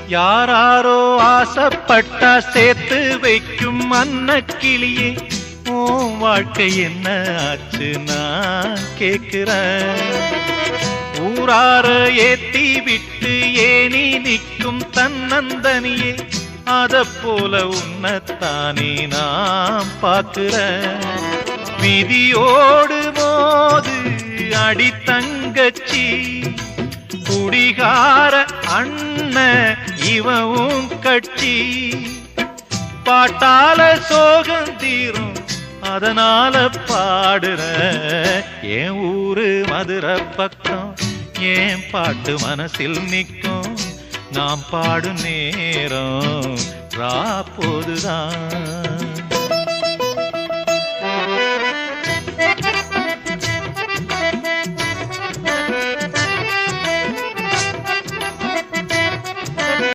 யாராரோ ஆசைப்பட்டா சேர்த்து வைக்கும் அன்னக்கிளியே, உன் வாழ்க்கை என்ன ஆச்சு நான் கேக்குறேன். ஊரார ஏத்தி விட்டு ஏனி நிற்கும் தன்னந்தனியே, அத போல உன்னத்தானே நான் பார்க்கிறேன். விதியோடு மோது அடி தங்கச்சி, குடிகார அண்ணன் இவவும் கட்சி. பாட்டால சோகம் தீரும் அதனால பாடுற, என் ஊரு மதுரை பக்கம் என் பாட்டு மனசில் நிற்கும். நாம் பாடும் நேரம் ராப்போதுதான்.